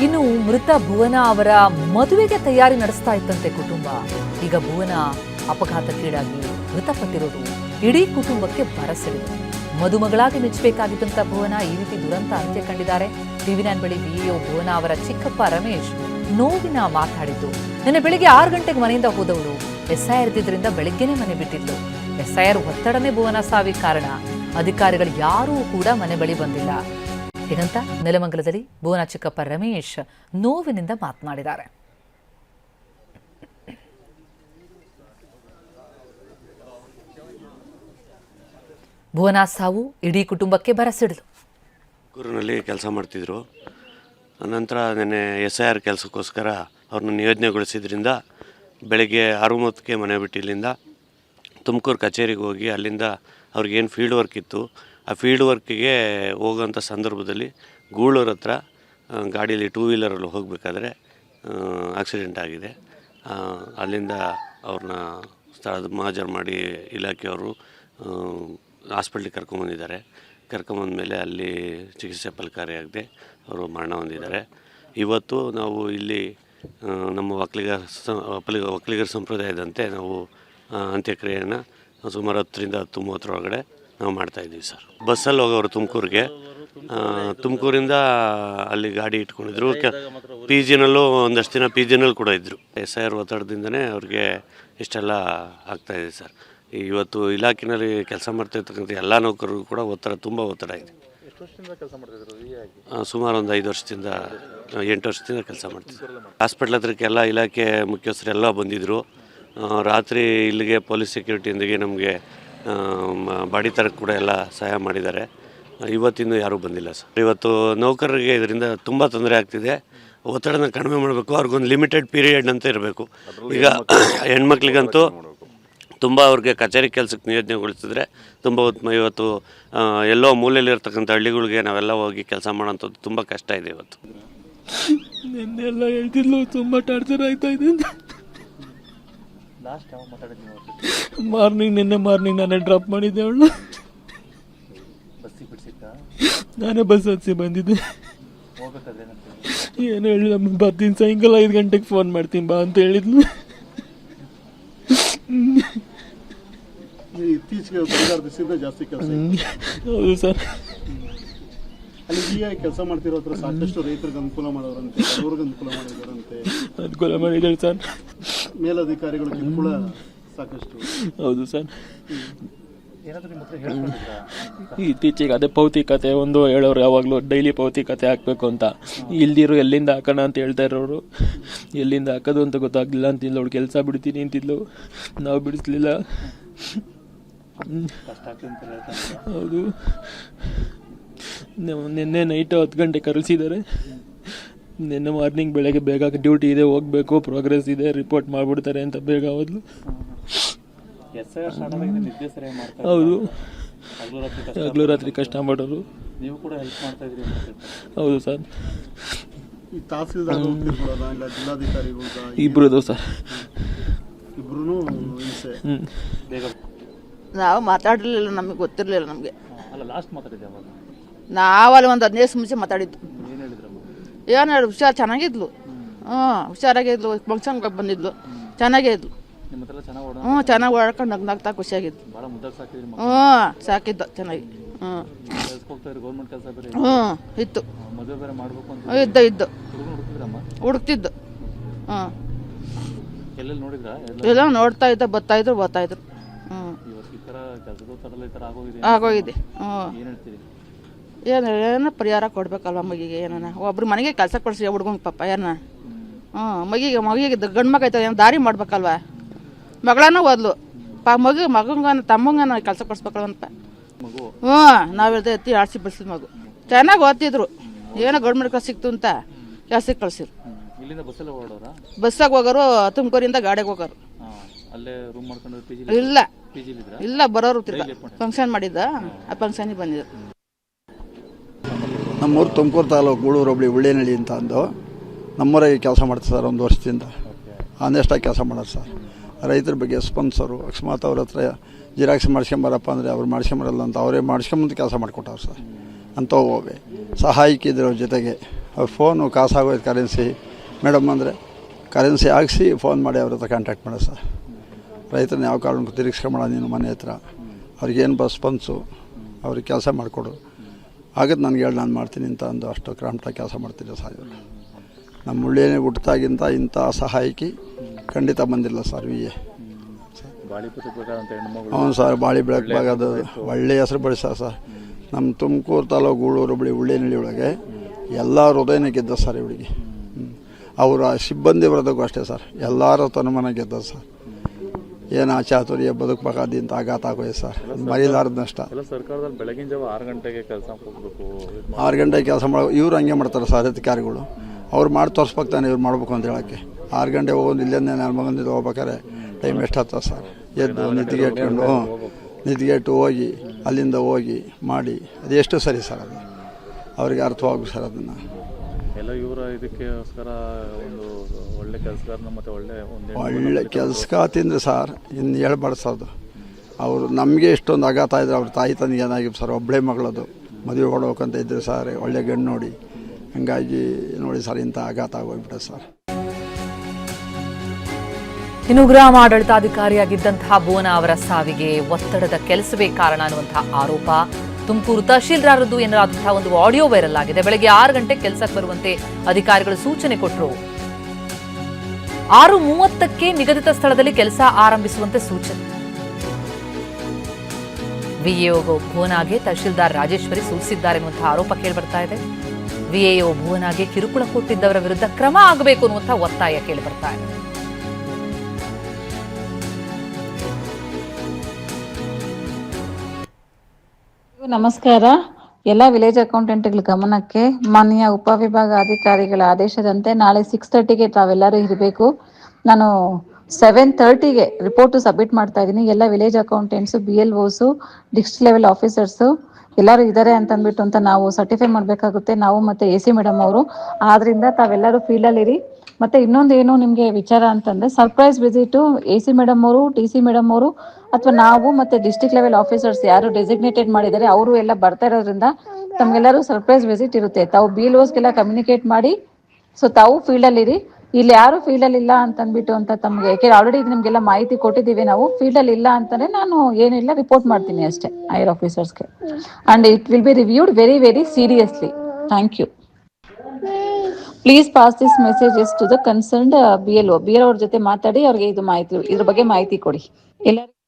ಇನ್ನು ಮೃತ ಭುವನ ಅವರ ಮದುವೆಗೆ ತಯಾರಿ ನಡೆಸ್ತಾ ಇತ್ತಂತೆ ಕುಟುಂಬ. ಈಗ ಭುವನ ಅಪಘಾತಕ್ಕೀಡಾಗಿ ಮೃತಪಟ್ಟಿರೋದು ಇಡೀ ಕುಟುಂಬಕ್ಕೆ ಬರಸಿಡಿದೆ. ಮದುಮಗಳಾಗಿ ಮೆಚ್ಚಬೇಕಾಗಿದ್ದಂತ ಭುವನ ಈ ರೀತಿ ದುರಂತ ಅಂತ್ಯ ಕಂಡಿದ್ದಾರೆ. ಟಿವಿ9 ಬಳಿ ಬಿಇಒ ಭುವನ ಅವರ ಚಿಕ್ಕಪ್ಪ ರಮೇಶ್ ನೋವಿನ ಮಾತಾಡಿದ್ದು, ನಿನ್ನೆ ಬೆಳಿಗ್ಗೆ 6 ಗಂಟೆಗೆ ಮನೆಯಿಂದ ಹೋದವಳು ಎಸ್ಐ ಇರ್ದಿದ್ರಿಂದ ಬೆಳಿಗ್ಗೆನೆ ಮನೆ ಬಿಟ್ಟಿದ್ಲು. ಎಸ್ಐಆರ್ ಒತ್ತಡನೇ ಭುವನ ಸಾವಿಗೆ ಕಾರಣ. ಅಧಿಕಾರಿಗಳು ಯಾರೂ ಕೂಡ ಮನೆ ಬಳಿ ಬಂದಿಲ್ಲ. ಹೀಗಂತ ನೆಲಮಂಗಲದಲ್ಲಿ ಭುವನ ಚಿಕ್ಕಪ್ಪ ರಮೇಶ್ ನೋವಿನಿಂದ ಮಾತನಾಡಿದ್ದಾರೆ. ಭುವನ ಸಾವು ಇಡೀ ಕುಟುಂಬಕ್ಕೆ ಬರಸಿಡಿದು. ಊರಿನಲ್ಲಿ ಕೆಲಸ ಮಾಡ್ತಿದ್ರು. ನಂತರ ನೆನ್ನೆ ಎಸ್ಐಆರ್ ಕೆಲಸಕ್ಕೋಸ್ಕರ ಅವ್ರನ್ನ ನಿಯೋಜನೆಗೊಳಿಸಿದ್ರಿಂದ ಬೆಳಗ್ಗೆ 6:30ಕ್ಕೆ ಮನೆ ಬಿಟ್ಟು ಇಲ್ಲಿಂದ ತುಮಕೂರು ಕಚೇರಿಗೆ ಹೋಗಿ ಅಲ್ಲಿಂದ ಅವ್ರಿಗೇನು ಫೀಲ್ಡ್ ವರ್ಕ್ ಇತ್ತು ಆ ಫೀಲ್ಡ್ ವರ್ಕಿಗೆ ಹೋಗೋಂಥ ಸಂದರ್ಭದಲ್ಲಿ ಗೂಳೂರು ಹತ್ರ ಗಾಡೀಲಿ 2 ವೀಲರಲ್ಲಿ ಹೋಗಬೇಕಾದ್ರೆ ಆಕ್ಸಿಡೆಂಟ್ ಆಗಿದೆ. ಅಲ್ಲಿಂದ ಅವ್ರನ್ನ ಸ್ಥಳದ ಮಹಾಜರು ಮಾಡಿ ಇಲಾಖೆಯವರು ಹಾಸ್ಪಿಟ್ಲಿಗೆ ಕರ್ಕೊಂಬಂದಿದ್ದಾರೆ. ಕರ್ಕೊಂಬಂದಮೇಲೆ ಅಲ್ಲಿ ಚಿಕಿತ್ಸೆ ಫಲಕಾರಿಯಾಗದೆ ಅವರು ಮರಣ ಹೊಂದಿದ್ದಾರೆ. ಇವತ್ತು ನಾವು ಇಲ್ಲಿ ನಮ್ಮ ಒಕ್ಕಲಿಗರ ಸಂಪ್ರದಾಯದಂತೆ ನಾವು ಅಂತ್ಯಕ್ರಿಯೆಯನ್ನು ಸುಮಾರು 10ರಿಂದ 10:30 ಒಳಗಡೆ ನಾವು ಮಾಡ್ತಾಯಿದ್ದೀವಿ ಸರ್. ಬಸ್ಸಲ್ಲಿ ಹೋಗೋರು ತುಮಕೂರಿಂದ ಅಲ್ಲಿ ಗಾಡಿ ಇಟ್ಕೊಂಡಿದ್ರು. PGನಲ್ಲೂ ಒಂದಷ್ಟು ದಿನ PGನಲ್ಲಿ ಕೂಡ ಇದ್ದರು. SIR ಒತ್ತಡದಿಂದನೇ ಅವ್ರಿಗೆ ಇಷ್ಟೆಲ್ಲ ಆಗ್ತಾಯಿದೆ ಸರ್. ಇವತ್ತು ಇಲಾಖೆಯಲ್ಲಿ ಕೆಲಸ ಮಾಡ್ತಾಯಿರ್ತಕ್ಕಂಥ ಎಲ್ಲ ನೌಕರರು ಕೂಡ ತುಂಬ ಒತ್ತಡ ಇದೆ. ಸುಮಾರು ಒಂದು 8 ವರ್ಷದಿಂದ ಕೆಲಸ ಮಾಡ್ತಿದ್ರು. ಹಾಸ್ಪಿಟ್ಲ್ ಹತ್ರಕ್ಕೆ ಎಲ್ಲ ಇಲಾಖೆ ಮುಖ್ಯಸ್ಥರೆಲ್ಲ ಬಂದಿದ್ದರು. ರಾತ್ರಿ ಇಲ್ಲಿಗೆ ಪೊಲೀಸ್ ಸೆಕ್ಯೂರಿಟಿಯೊಂದಿಗೆ ನಮಗೆ ಬಾಡಿ ತರಕ್ಕೆ ಕೂಡ ಎಲ್ಲ ಸಹಾಯ ಮಾಡಿದ್ದಾರೆ. ಇವತ್ತಿನ್ನೂ ಯಾರೂ ಬಂದಿಲ್ಲ ಸರ್. ಇವತ್ತು ನೌಕರರಿಗೆ ಇದರಿಂದ ತುಂಬ ತೊಂದರೆ ಆಗ್ತಿದೆ. ಒತ್ತಡನ ಕಡಿಮೆ ಮಾಡಬೇಕು. ಅವ್ರಿಗೊಂದು ಲಿಮಿಟೆಡ್ ಪೀರಿಯಡ್ ಅಂತ ಇರಬೇಕು. ಈಗ ಹೆಣ್ಮಕ್ಳಿಗಂತೂ ತುಂಬ ಅವ್ರಿಗೆ ಕಚೇರಿ ಕೆಲಸಕ್ಕೆ ನಿಯೋಜನೆಗೊಳಿಸಿದ್ರೆ ತುಂಬ ಉತ್ತಮ. ಇವತ್ತು ಎಲ್ಲೋ ಮೂಲೆಯಲ್ಲಿರ್ತಕ್ಕಂಥ ಹಳ್ಳಿಗಳಿಗೆ ನಾವೆಲ್ಲ ಹೋಗಿ ಕೆಲಸ ಮಾಡೋಂಥದ್ದು ತುಂಬ ಕಷ್ಟ ಇದೆ. ಇವತ್ತು ನಿನ್ನೆಲ್ಲ ಹೇಳ್ತಿದ್ಲು ತುಂಬ ಟಾರ್ಚರ್ ಆಯ್ತಾ ಇದೆ. ನಿನ್ನೆ ಮಾರ್ನಿಂಗ್ ನಾನೇ ಡ್ರಾಪ್ ಮಾಡಿದ್ದೆ ಅವಳು. ನಾನೇ ಬಸ್ ಹತ್ಸಿ ಬಂದಿದ್ದೆ. ಏನು ಹೇಳಿಲ್ಲ, ಬರ್ತೀನಿ ಸಾಯಂಕಾಲ 5 ಗಂಟೆಗೆ ಫೋನ್ ಮಾಡ್ತೀನಿ ಬಾ ಅಂತ ಹೇಳಿದ್ಲು. ಇತ್ತೀಚೆಗೆ ಜಾಸ್ತಿ ಕೆಲಸ. ಹೌದು ಸರ್. ಅಲ್ಲಿ ಕೆಲಸ ಮಾಡ್ತಿರೋ ಹತ್ರ ಸಾಕಷ್ಟು ರೈತರಿಗೆ ಅನುಕೂಲ ಮಾಡೋರಂತೆ, ಅವ್ರಿಗೆ ಅನುಕೂಲ ಮಾಡಿದ್ದಾರೆ ಸರ್. ಮೇಲಧಿಕಾರಿಗಳಿಗೆ ಕೂಡ ಸಾಕಷ್ಟು. ಹೌದು ಸರ್. ಇತ್ತೀಚೆಗೆ ಅದೇ ಪೌತಿಕತೆ ಒಂದು ಹೇಳೋರು, ಯಾವಾಗಲೂ ಡೈಲಿ ಪೌತಿಕತೆ ಹಾಕಬೇಕು ಅಂತ. ಇಲ್ದಿರು ಎಲ್ಲಿಂದ ಹಾಕೋಣ ಅಂತ ಹೇಳ್ತಾ ಇರೋರು. ಎಲ್ಲಿಂದ ಹಾಕೋದು ಅಂತ ಗೊತ್ತಾಗ್ಲಿಲ್ಲ ಅಂತಿದ್ಲು. ಅವಳು ಕೆಲಸ ಬಿಡ್ತೀನಿ ಅಂತಿದ್ಲು, ನಾವು ಬಿಡಿಸ್ಲಿಲ್ಲ. ಹೌದು. ನಿನ್ನೆ ನೈಟು 10 ಗಂಟೆ ಕರೆಸಿದ್ದಾರೆ. ನಿನ್ನೆ ಮಾರ್ನಿಂಗ್ ಬೆಳಗ್ಗೆ ಬೇಗ ಡ್ಯೂಟಿ ಇದೆ, ಹೋಗಬೇಕು, ಪ್ರೋಗ್ರೆಸ್ ಇದೆ, ರಿಪೋರ್ಟ್ ಮಾಡಿಬಿಡ್ತಾರೆ ಅಂತ ಬೇಗ ಹೋದ್ಲು. ಹೌದು. ಹಗಲು ರಾತ್ರಿ ಕಷ್ಟ ಮಾಡೋರು. ಹೌದು ಸರ್. ಇಬ್ಬರದು ಸರ್. ನಾವು ಮಾತಾಡಿರಲಿಲ್ಲ, ನಮಗೆ ಗೊತ್ತಿರಲಿಲ್ಲ. ನಮಗೆ ನಾವಲ್ಲಿ ಒಂದು 15 ದಿವಸ ಮುಂಚೆ ಮಾತಾಡಿದ್ದು. ಏನು ಹೇಳಿ, ಹುಷಾರು ಚೆನ್ನಾಗಿದ್ಲು. ಹುಷಾರಾಗಿದ್ಲು. ಫಂಕ್ಷನ್ಗೆ ಬಂದಿದ್ಲು, ಚೆನ್ನಾಗೇ ಇದ್ಲು. ಚೆನ್ನಾಗಿ ಓಡಾಡ್ಕೊಂಡು ನಗ್ನಾಗ್ತಾ ಖುಷಿಯಾಗಿದ್ಲು. ಸಾಕಿದ್ದ ಚೆನ್ನಾಗಿ. ಇತ್ತು. ಇದ್ದು ಹುಡುಕ್ತಿದ್ದು. ಎಲ್ಲ ನೋಡ್ತಾ ಇದ್ದ, ಬರ್ತಾಯಿದ್ರು. ಆಗೋಗಿದೆ. ಏನು ಪರಿಹಾರ ಕೊಡ್ಬೇಕಲ್ವ ಮಗಿಗೆ? ಏನಾನ ಒಬ್ರು ಮನೆಗೆ ಕೆಲಸ ಕೊಡಿಸಿ ಹುಡ್ಗಂಗೆ ಪಾಪ ಏನ. ಮಗಿಗೆ ಗಂಡು ಮಗ ಐತೆ, ಏನು ದಾರಿ ಮಾಡ್ಬೇಕಲ್ವ? ಮಗಳನ್ನ ಓದ್ಲು ಮಗಂಗ ತಮ್ಮಂಗ ಕೆಲಸ ಕೊಡಿಸ್ಬೇಕಲ್ವಂತ. ನಾವು ಎತ್ತಿ ಆಡ್ಸಿ ಬಿಡಿಸಿದ ಮಗು ಚೆನ್ನಾಗಿ ಓದ್ತಿದ್ರು. ಏನೋ ಗೌರ್ಮೆಂಟ್ ಕೆಲಸ ಸಿಕ್ತು ಅಂತ ಕೆಲಸಕ್ಕೆ ಕಳ್ಸಿರು. ಬಸ್ಸಾಗ ಹೋಗೋರು, ತುಮಕೂರಿಂದ ಗಾಡಿಗೆ ಹೋಗೋರು. ಇಲ್ಲ ಬರೋರು ತಿರ್ಗ ಫಂಕ್ಷನ್ ಮಾಡಿದ್ದ, ಆ ಫಂಕ್ಷನಿಗೆ ಬಂದಿದ್ರು. ನಮ್ಮೂರು ತುಮಕೂರು ತಾಲೂಕು ಗೂಳೂರು ಹೋಬಳಿ ಉಳ್ಳೇನಹಳ್ಳಿ ಅಂತ ಅಂದು ನಮ್ಮೂರಾಗಿ ಕೆಲಸ ಮಾಡ್ತಾರೆ ಸರ್. 1 ವರ್ಷದಿಂದ ಆನೆಸ್ಟಾಗಿ ಕೆಲಸ ಮಾಡೋರು ಸರ್. ರೈತರ ಬಗ್ಗೆ ಸ್ಪಂದಿಸೋರು. ಅಕಸ್ಮಾತ್ ಅವ್ರ ಹತ್ರ ಜಿರಾಕ್ಸ್ ಮಾಡಿಸ್ಕೊಂಬರಪ್ಪ ಅಂದರೆ ಅವ್ರು ಮಾಡಿಸ್ಕೊಂಬರಲ್ಲ ಅಂತ ಅವರೇ ಮಾಡಿಸ್ಕೊಂಬಂದು ಕೆಲಸ ಮಾಡಿಕೊಟ್ಟವ್ರು ಸರ್. ಅಂಥವು ಸಹಾಯಕ ಇದ್ರ ಜೊತೆಗೆ ಅವ್ರ ಫೋನು ಕಾಸಾಗೋಯ್ತು ಕರೆನ್ಸಿ ಮೇಡಮ್ ಅಂದರೆ ಕರೆನ್ಸಿ ಹಾಕ್ಸಿ ಫೋನ್ ಮಾಡಿ ಅವ್ರ ಹತ್ರ ಕಾಂಟ್ಯಾಕ್ಟ್ ಮಾಡೋ ಸರ್. ರೈತರನ್ನ ಯಾವ ಕಾರಣಕ್ಕೂ ತಿರುಗಿಸ್ಕೊಂಬೇಡ ನೀನು ಮನೆ ಹತ್ರ, ಅವ್ರಿಗೇನು ರೆಸ್ಪಾನ್ಸು ಅವ್ರಿಗೆ ಕೆಲಸ ಮಾಡಿಕೊಡು, ಆಗದು ನನಗೆ ಹೇಳಿ ನಾನು ಮಾಡ್ತೀನಿ ಅಂತ ಅಂದು ಅಷ್ಟು ಕ್ರಾಂಪ್ಟಾಗಿ ಕೆಲಸ ಮಾಡ್ತಿದ್ದೆ ಸರ್ ಇವರು. ನಮ್ಮ ಉಳ್ಳೇನೆ ಹುಟ್ಟಿದಾಗಿಂತ ಇಂಥ ಸಹಾಯಕಿ ಖಂಡಿತ ಬಂದಿಲ್ಲ ಸರ್ ವಿ ಎ. ಹ್ಞೂ ಸರ್, ಬಾಳಿ ಬೆಳಕಬಾಗದು ಒಳ್ಳೆಯ ಹೆಸರು ಬೆಳೆಸ ಸರ್. ನಮ್ಮ ತುಮಕೂರು ತಾಲೂಕು ಗೂಳೂರು ಬಳಿ ಉಳ್ಳೇನಹಳ್ಳಿ ಒಳಗೆ ಎಲ್ಲ ಹೃದಯನ ಗೆದ್ದ ಸರ್ ಇವಳಿಗೆ. ಅವರ ಸಿಬ್ಬಂದಿ ವರ್ಗಕ್ಕೂ ಅಷ್ಟೇ ಸರ್, ಎಲ್ಲರ ತನುಮಾನ ಗೆದ್ದ ಸರ್. ಏನು ಚಾತುರ್ಯ ಬದುಕಬೇಕಾದಿಂತ ಆಘಾತ ಆಗೋಯ್ತು ಸರ್, ಮರಿಲಾರ್ದ ನಷ್ಟ. ಸರ್ಕಾರದಲ್ಲಿ ಬೆಳಗಿನ ಜಾವ 6 ಗಂಟೆಗೆ ಕೆಲಸ ಹೋಗ್ಬೇಕು, 6 ಗಂಟೆಗೆ ಕೆಲಸ ಮಾಡೋ ಇವ್ರು ಹಂಗೆ ಮಾಡ್ತಾರೆ ಸರ್ ಅಧಿಕಾರಿಗಳು. ಅವ್ರು ಮಾಡಿ ತೋರಿಸ್ಬೇಕು ತಾನೆ ಇವ್ರು ಮಾಡ್ಬೇಕು ಅಂತ ಹೇಳೋಕ್ಕೆ. 6 ಗಂಟೆ ಹೋಗೋದು ಇಲ್ಲೇ ನನ್ನ ಮಗನಿಂದ ಹೋಗ್ಬೇಕಾರೆ ಟೈಮ್ ಎಷ್ಟಾಗ್ತದೆ ಸರ್. ಎದ್ದು ನಿದ್ಗೆಟ್ಟು ಹೋಗಿ ಅಲ್ಲಿಂದ ಹೋಗಿ ಮಾಡಿ ಅದು ಎಷ್ಟು ಸರಿ ಸರ್, ಅದು ಅವ್ರಿಗೆ ಅರ್ಥವಾಗಬೇಕು ಸರ್. ಅದನ್ನು ಎಲ್ಲ ಇವರ ಇದಕ್ಕೋಸ್ಕರ ಒಂದು ಒಳ್ಳೆ ಕೆಲಸಗಾರನ ಮತ್ತು ಒಳ್ಳೆ ಕೆಲಸಗಾತಿಂದ್ರೆ ಸರ್ ಇನ್ನು ಹೇಳ್ಬಾರ್ದು ಸರ್. ಅದು ಅವರು ನಮಗೆ ಇಷ್ಟೊಂದು ಆಘಾತ ಇದ್ರೆ ಅವ್ರ ತಾಯಿ ತಂದಿಗೆ ಏನಾಗಿ ಸರ್, ಒಬ್ಬಳೇ ಮಗಳದು ಮದುವೆ ಕೊಡೋಕಂತ ಇದ್ದರೆ ಸರ್, ಒಳ್ಳೆ ಗಂಡು ನೋಡಿ ಹಂಗಾಗಿ ನೋಡಿ ಸರ್ ಇಂಥ ಆಘಾತ ಆಗೋಗ್ಬಿಟ್ಟೆ ಸರ್. ಇನ್ನು ಗ್ರಾಮ ಆಡಳಿತಾಧಿಕಾರಿಯಾಗಿದ್ದಂತಹ ಭುವನ ಅವರ ಸಾವಿಗೆ ಒತ್ತಡದ ಕೆಲಸವೇ ಕಾರಣ ಅನ್ನುವಂತಹ ಆರೋಪ ತುಮಕೂರು ತಹಶೀಲ್ದಾರದ್ದು ಎನ್ನಲಾದಂತಹ ಒಂದು ಆಡಿಯೋ ವೈರಲ್ ಆಗಿದೆ. ಬೆಳಗ್ಗೆ 6 ಗಂಟೆಗೆ ಕೆಲಸಕ್ಕೆ ಬರುವಂತೆ ಅಧಿಕಾರಿಗಳು ಸೂಚನೆ ಕೊಟ್ಟರು. 6:30ಕ್ಕೆ ನಿಗದಿತ ಸ್ಥಳದಲ್ಲಿ ಕೆಲಸ ಆರಂಭಿಸುವಂತೆ ಸೂಚನೆ. ವಿಎಒ ಭುವನಾಗೆ ತಹಶೀಲ್ದಾರ್ ರಾಜೇಶ್ವರಿ ಸೂಚಿಸಿದ್ದಾರೆ ಎನ್ನುವಂತಹ ಆರೋಪ ಕೇಳಿಬರ್ತಾ ಇದೆ. ವಿಎಒ ಭುವನಾಗೆ ಕಿರುಕುಳ ಕೊಟ್ಟಿದ್ದವರ ವಿರುದ್ಧ ಕ್ರಮ ಆಗಬೇಕು ಅನ್ನುವಂತಹ ಒತ್ತಾಯ ಕೇಳಿಬರ್ತಾ ಇದೆ. ನಮಸ್ಕಾರ. ಎಲ್ಲ ವಿಲೇಜ್ ಅಕೌಂಟೆಂಟ್ಗಳ ಗಮನಕ್ಕೆ ಮಾನ್ಯ ಉಪವಿಭಾಗ ಅಧಿಕಾರಿಗಳ ಆದೇಶದಂತೆ ನಾಳೆ 6:30ಗೆ ತಾವೆಲ್ಲರೂ ಇರಬೇಕು. ನಾನು 7:30ಗೆ ರಿಪೋರ್ಟ್ ಸಬ್ಮಿಟ್ ಮಾಡ್ತಾ ಇದ್ದೀನಿ. ಎಲ್ಲ ವಿಲೇಜ್ ಅಕೌಂಟೆಂಟ್ಸು, BLOಸು, ಡಿಸ್ಟ್ರಿಕ್ಟ್ ಲೆವೆಲ್ ಆಫೀಸರ್ಸು ಎಲ್ಲರೂ ಇದ್ದಾರೆ ಅಂತ ನಾವು ಸರ್ಟಿಫೈ ಮಾಡಬೇಕಾಗುತ್ತೆ, ನಾವು ಮತ್ತು AC ಮೇಡಮ್ ಅವರು. ಆದ್ರಿಂದ ತಾವೆಲ್ಲರೂ ಫೀಲ್ಡಲ್ಲಿರಿ. ಮತ್ತೆ ಇನ್ನೊಂದು ಏನು ನಿಮಗೆ ವಿಚಾರ ಅಂತಂದ್ರೆ, ಸರ್ಪ್ರೈಸ್ ವಿಸಿಟು AC ಮೇಡಮ್ ಅವರು, TC ಮೇಡಮ್ ಅವರು ಅಥವಾ ನಾವು ಮತ್ತೆ ಡಿಸ್ಟ್ರಿಕ್ಟ್ ಲೆವೆಲ್ ಆಫೀಸರ್ಸ್ ಯಾರು ಡೆಸಿಗ್ನೇಟೆಡ್ ಮಾಡಿದ್ದಾರೆ ಅವರು ಎಲ್ಲ ಬರ್ತಾ ಇರೋದ್ರಿಂದ ತಮ್ಗೆಲ್ಲರೂ ಸರ್ಪ್ರೈಸ್ ವಿಸಿಟ್ ಇರುತ್ತೆ. ತಾವು BLOಸ್ಗೆಲ್ಲ ಕಮ್ಯುನಿಕೇಟ್ ಮಾಡಿ. ಸೊ ತಾವು ಫೀಲ್ಡಲ್ಲಿರಿ. ಇಲ್ಲಿ ಯಾರು ಫೀಲ್ಡಲ್ಲಿ ಇಲ್ಲ ಅಂತ ತಮಗೆ, ಯಾಕೆ ಆಲ್ರೆಡಿ ನಿಮಗೆಲ್ಲ ಮಾಹಿತಿ ಕೊಟ್ಟಿದ್ದೀವಿ ನಾವು. ಫೀಲ್ಡಲ್ಲಿ ಇಲ್ಲ ಅಂತಾನೆ ನಾನು ಏನಿಲ್ಲ ರಿಪೋರ್ಟ್ ಮಾಡ್ತೀನಿ ಅಷ್ಟೇ ಹೈಯರ್ ಆಫೀಸರ್ಸ್ಗೆ. And it will be reviewed very very seriously. Thank you. Please pass this messages to the concerned BLO ಅವ್ರ ಜೊತೆ ಮಾತಾಡಿ ಅವ್ರಿಗೆ ಇದ್ರ ಬಗ್ಗೆ ಮಾಹಿತಿ ಕೊಡಿ. ಎಲ್ಲರಿಗೂ